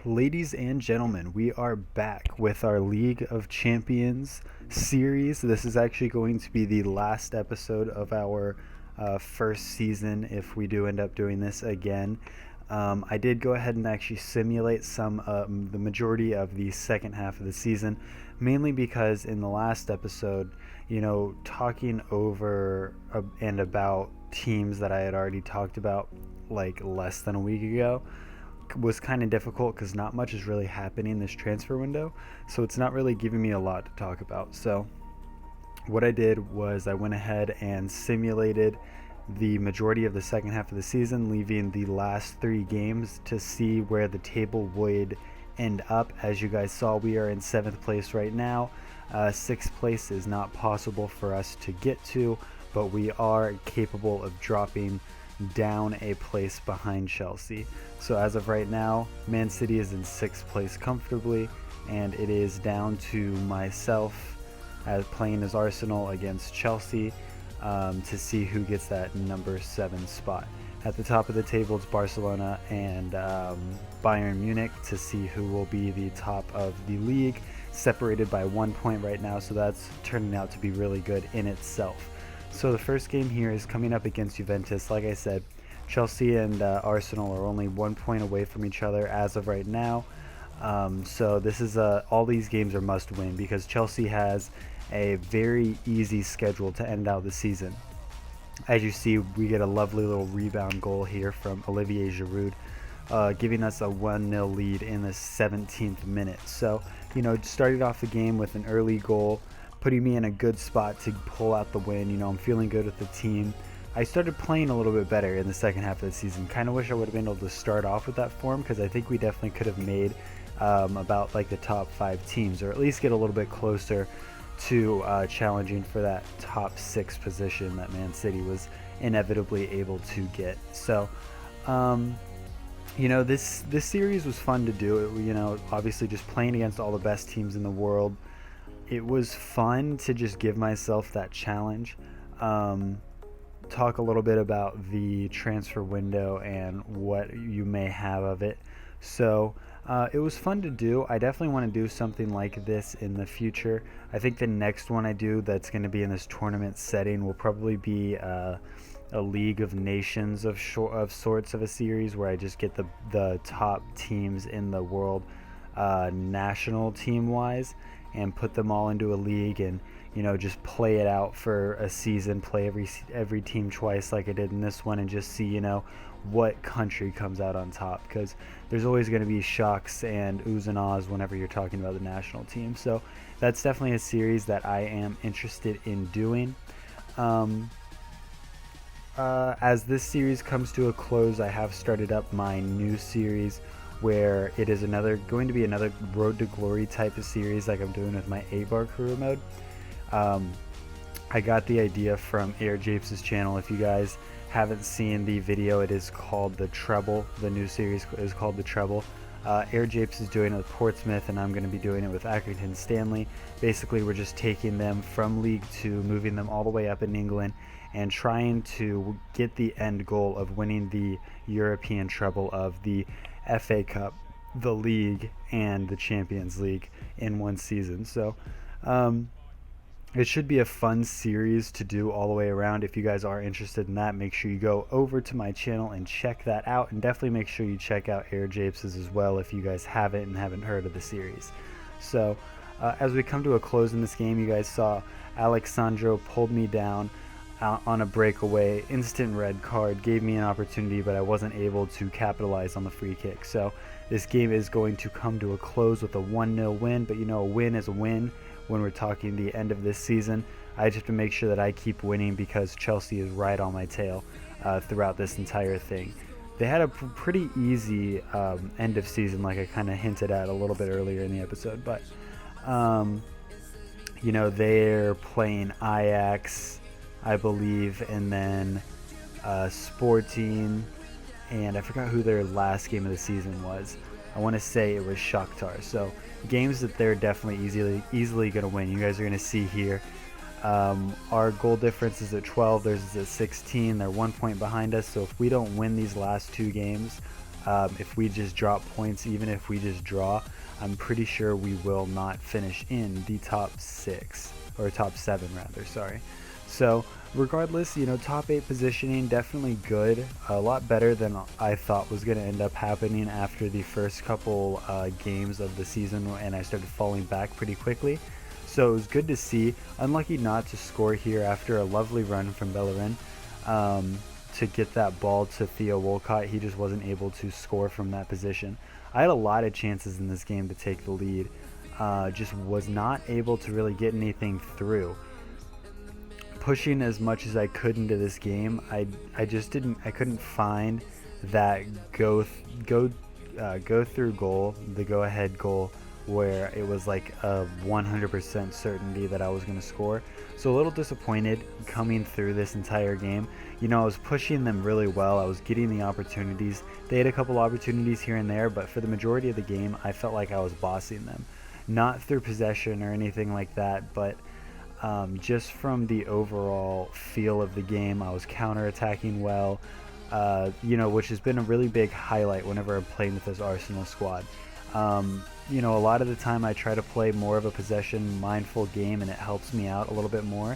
Ladies and gentlemen, we are back with our League of Champions series. This is actually going to be the last episode of our first season if we do end up doing this again. I did go ahead and actually simulate the majority of the second half of the season, mainly because in the last episode, talking over and about teams that I had already talked about like less than a week ago was kind of difficult because not much is really happening this transfer window, so it's not really giving me a lot to talk about. So what I did was I went ahead and simulated the majority of the second half of the season, leaving the last 3 games to see where the table would end up. As you guys saw, we are in 7th place right now. 6th place is not possible for us to get to, but we are capable of dropping down a place behind Chelsea. So as of right now, Man City is in 6th place comfortably, and it is down to myself as playing as Arsenal against Chelsea to see who gets that number 7 spot. At the top of the table, it's Barcelona and Bayern Munich to see who will be the top of the league, separated by 1 point right now, so that's turning out to be really good in itself. So the first game here is coming up against Juventus. Like I said, Chelsea and Arsenal are only 1 point away from each other as of right now. So this is all these games are must win because Chelsea has a very easy schedule to end out the season. As you see, we get a lovely little rebound goal here from Olivier Giroud, giving us a 1-0 lead in the 17th minute. So, started off the game with an early goal, putting me in a good spot to pull out the win. I'm feeling good with the team. I started playing a little bit better in the second half of the season. Kind of wish I would have been able to start off with that form because I think we definitely could have made about like the top 5 teams, or at least get a little bit closer to challenging for that top 6 position that Man City was inevitably able to get. So, this series was fun to do. Obviously just playing against all the best teams in the world. It was fun to just give myself that challenge. Talk a little bit about the transfer window and what you may have of it. So it was fun to do. I definitely want to do something like this in the future. I think the next one I do that's going to be in this tournament setting will probably be a League of Nations of sorts of a series where I just get the top teams in the world national team wise and put them all into a league and just play it out for a season, play every team twice like I did in this one, and just see what country comes out on top, because there's always going to be shocks and oohs and ahs whenever you're talking about the national team. So that's definitely a series that I am interested in doing. As this series comes to a close, I have started up my new series where it is going to be another Road to Glory type of series like I'm doing with my 8-bar career mode. I got the idea from Air Japes' channel. If you guys haven't seen the video, it is called The Treble. The new series is called The Treble. Air Japes is doing it with Portsmouth, and I'm going to be doing it with Accrington Stanley. Basically, we're just taking them from League 2, moving them all the way up in England, and trying to get the end goal of winning the European treble of the FA Cup, the League, and the Champions League in one season. So it should be a fun series to do all the way around. If you guys are interested in that, make sure you go over to my channel and check that out, and definitely make sure you check out Air Japes' as well if you guys haven't and haven't heard of the series. So as we come to a close in this game, you guys saw Alexandro pulled me down on a breakaway, instant red card, gave me an opportunity, but I wasn't able to capitalize on the free kick. So this game is going to come to a close with a 1-0 win, but a win is a win when we're talking the end of this season. I just have to make sure that I keep winning because Chelsea is right on my tail throughout this entire thing. They had a pretty easy end of season, like I kind of hinted at a little bit earlier in the episode, but they're playing Ajax, I believe, and then Sporting, and I forgot who their last game of the season was. I want to say it was Shakhtar. So games that they're definitely easily going to win. You guys are going to see here. Our goal difference is at 12. Theirs is at 16. They're 1 point behind us. So if we don't win these last 2 games, If we just drop points, even if we just draw, I'm pretty sure we will not finish in the top 6, or top 7 rather, sorry. So regardless, top 8 positioning, definitely good, a lot better than I thought was going to end up happening after the first couple games of the season, and I started falling back pretty quickly. So it was good to see. Unlucky not to score here after a lovely run from Bellerin to get that ball to Theo Walcott. He just wasn't able to score from that position. I had a lot of chances in this game to take the lead, just was not able to really get anything through. Pushing as much as I could into this game, I couldn't find that go through goal, the go ahead goal, where it was like a 100% certainty that I was going to score. So a little disappointed coming through this entire game. I was pushing them really well. I was getting the opportunities. They had a couple opportunities here and there, but for the majority of the game, I felt like I was bossing them. Not through possession or anything like that, but just from the overall feel of the game, I was counter-attacking well, which has been a really big highlight whenever I'm playing with this Arsenal squad. A lot of the time I try to play more of a possession mindful game, and it helps me out a little bit more.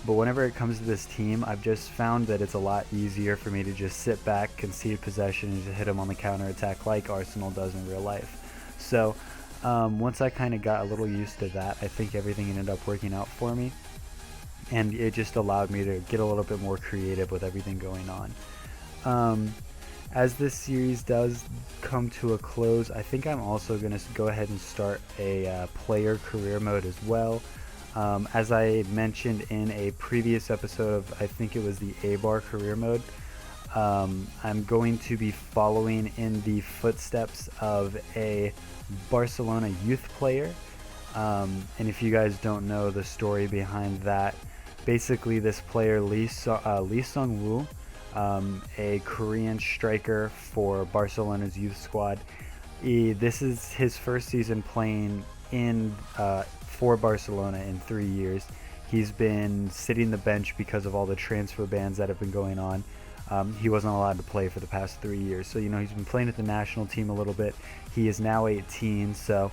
But whenever it comes to this team, I've just found that it's a lot easier for me to just sit back, concede possession, and just hit them on the counter-attack like Arsenal does in real life. So once I kind of got a little used to that, I think everything ended up working out for me. And it just allowed me to get a little bit more creative with everything going on. As this series does come to a close, I think I'm also going to go ahead and start a player career mode as well. As I mentioned in a previous episode of, I think it was the A-Bar career mode, I'm going to be following in the footsteps of a Barcelona youth player. And if you guys don't know the story behind that, basically this player, Lee Sung-woo, a Korean striker for Barcelona's youth squad. This is his first season playing for Barcelona in 3 years. He's been sitting the bench because of all the transfer bans that have been going on. He wasn't allowed to play for the past 3 years. So, he's been playing with the national team a little bit. He is now 18, so,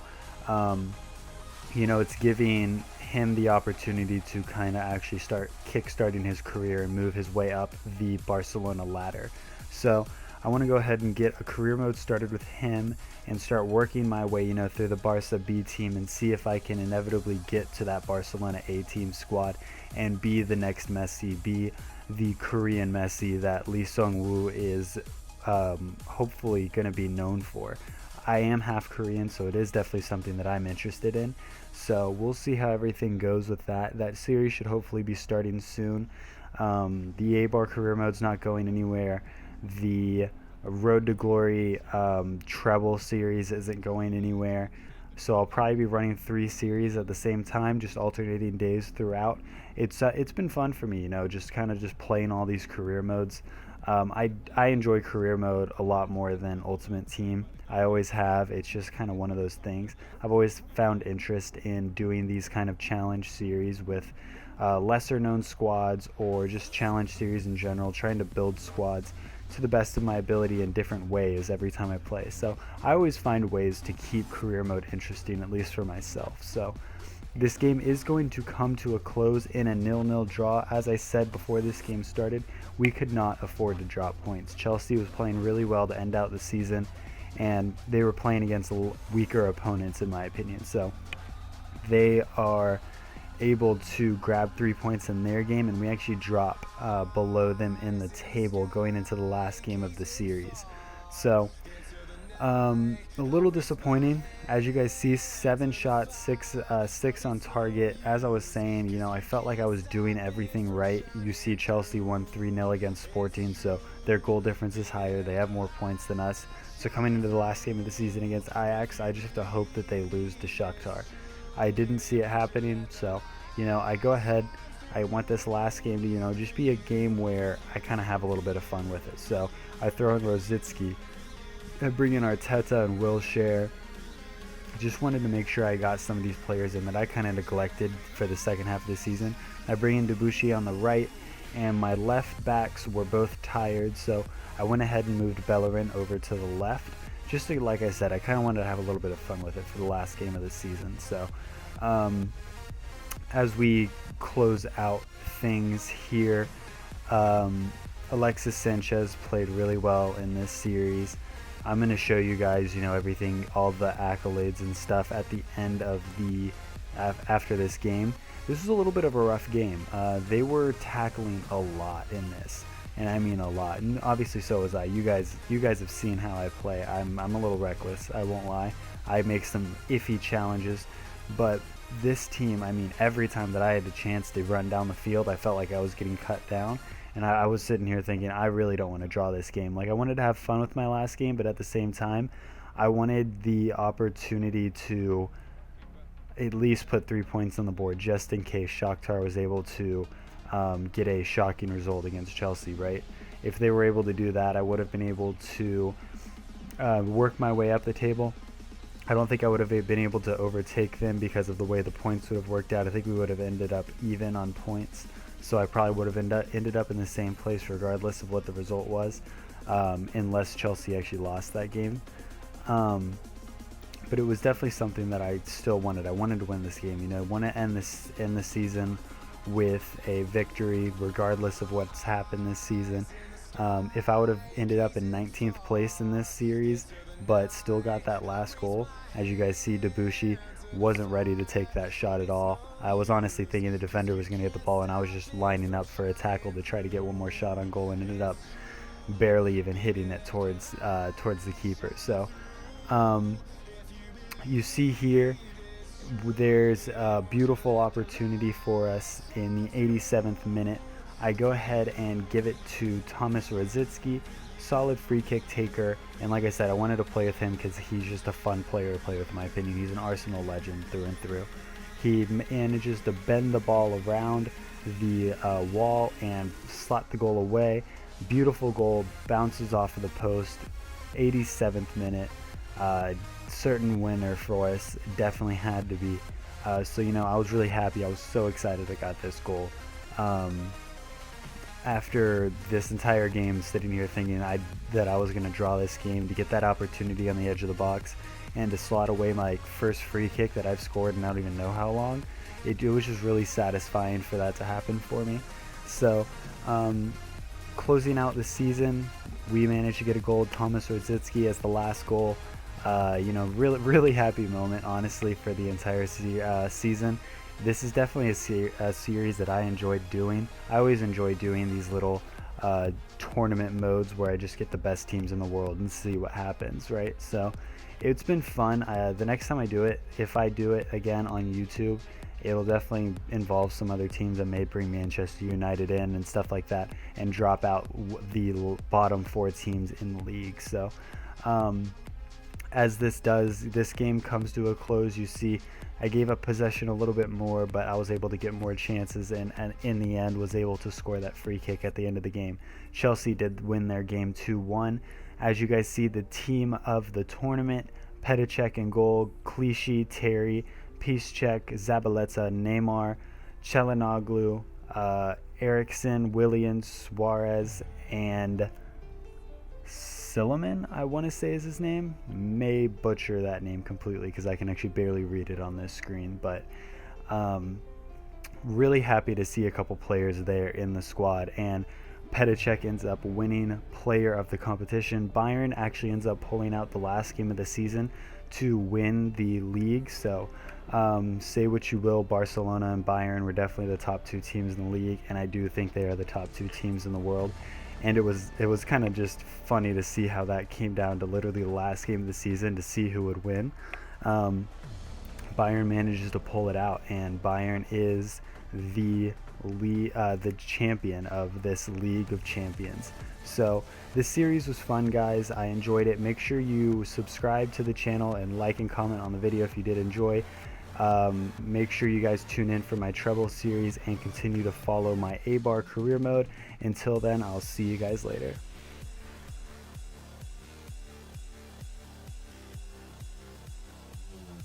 it's giving him the opportunity to kind of actually start kickstarting his career and move his way up the Barcelona ladder. So I want to go ahead and get a career mode started with him and start working my way, through the Barca B team and see if I can inevitably get to that Barcelona A team squad and be the next Messi, be the Korean Messi that Lee Sung-woo is hopefully going to be known for. I am half Korean, so it is definitely something that I'm interested in. So we'll see how everything goes with that. That series should hopefully be starting soon. The A-Bar career mode's not going anywhere. The Road to Glory treble series isn't going anywhere. So I'll probably be running 3 series at the same time, just alternating days throughout. It's been fun for me, just kind of just playing all these career modes. I enjoy career mode a lot more than Ultimate Team. I always have. It's just kind of one of those things. I've always found interest in doing these kind of challenge series with lesser known squads, or just challenge series in general, trying to build squads to the best of my ability in different ways every time I play. So I always find ways to keep career mode interesting, at least for myself. So this game is going to come to a close in a 0-0 draw. As I said before this game started, we could not afford to drop points. Chelsea was playing really well to end out the season, and they were playing against weaker opponents, in my opinion. So they are able to grab 3 points in their game, and we actually drop below them in the table going into the last game of the series. So a little disappointing. As you guys see, 7 shots, 6 on target. As I was saying, I felt like I was doing everything right. You see Chelsea won 3-0 against Sporting, so their goal difference is higher. They have more points than us. So coming into the last game of the season against Ajax, I just have to hope that they lose to Shakhtar. I didn't see it happening, so, I go ahead. I want this last game to, just be a game where I kind of have a little bit of fun with it. So I throw in Rosicki. I bring in Arteta and Wilshere. Just wanted to make sure I got some of these players in that I kind of neglected for the second half of the season. I bring in Debuchy on the right, and my left backs were both tired, so I went ahead and moved Bellerin over to the left. Just to, like I said, I kind of wanted to have a little bit of fun with it for the last game of the season. So as we close out things here, Alexis Sanchez played really well in this series. I'm going to show you guys, everything, all the accolades and stuff at the end of after this game. This was a little bit of a rough game. They were tackling a lot in this, and I mean a lot. And obviously so was I. You guys have seen how I play. I'm a little reckless, I won't lie. I make some iffy challenges, but this team, I mean, every time that I had the chance to run down the field, I felt like I was getting cut down. And I was sitting here thinking, I really don't want to draw this game. Like, I wanted to have fun with my last game, but at the same time, I wanted the opportunity to at least put 3 points on the board just in case Shakhtar was able to get a shocking result against Chelsea, right? If they were able to do that, I would have been able to work my way up the table. I don't think I would have been able to overtake them because of the way the points would have worked out. I think we would have ended up even on points. So I probably would have ended up in the same place regardless of what the result was, unless Chelsea actually lost that game. But it was definitely something that I still wanted. I wanted to win this game. I want to end the season with a victory regardless of what's happened this season. If I would have ended up in 19th place in this series but still got that last goal, as you guys see, Debuchy wasn't ready to take that shot at all. I was honestly thinking the defender was going to get the ball, and I was just lining up for a tackle to try to get one more shot on goal, and ended up barely even hitting it towards the keeper. So you see here, there's a beautiful opportunity for us in the 87th minute. I go ahead and give it to Thomas Rosicky, solid free kick taker, and like I said, I wanted to play with him because he's just a fun player to play with, in my opinion. He's an Arsenal legend through and through. He manages to bend the ball around the wall and slot the goal away. Beautiful goal, bounces off of the post. 87th minute, certain winner for us, definitely had to be. So I was really happy. I was so excited I got this goal. After this entire game, sitting here thinking that I was going to draw this game, to get that opportunity on the edge of the box and to slot away my first free kick that I've scored in I don't even know how long, it was just really satisfying for that to happen for me. So closing out the season, we managed to get a goal, Thomas Rosicky as the last goal. Really happy moment, honestly, for the entire season. This is definitely a series that I enjoyed doing. I always enjoy doing these little tournament modes where I just get the best teams in the world and see what happens, right? So it's been fun. The next time I do it, if I do it again on YouTube, it'll definitely involve some other teams. that may bring Manchester United in and stuff like that, and drop out the bottom 4 teams in the league. So as this game comes to a close, you see I gave up possession a little bit more, but I was able to get more chances, and in the end was able to score that free kick at the end of the game. Chelsea did win their game 2-1. As you guys see, the team of the tournament: Petacek in goal, Clichy, Terry, Piszczek, Zabaleta, Neymar, Çalhanoğlu, Eriksson, Williams, Suarez, and Silliman, I want to say is his name. May butcher that name completely because I can actually barely read it on this screen, but really happy to see a couple players there in the squad. And Petacek ends up winning player of the competition. Bayern actually ends up pulling out the last game of the season to win the league. So say what you will, Barcelona and Bayern were definitely the top 2 teams in the league, and I do think they are the top 2 teams in the world. And it was kind of just funny to see how that came down to literally the last game of the season to see who would win. Bayern manages to pull it out, and Bayern is the champion of this League of Champions. So this series was fun, guys. I enjoyed it. Make sure you subscribe to the channel and like and comment on the video if you did enjoy. Make sure you guys tune in for my treble series and continue to follow my A-Bar career mode. Until then, I'll see you guys later.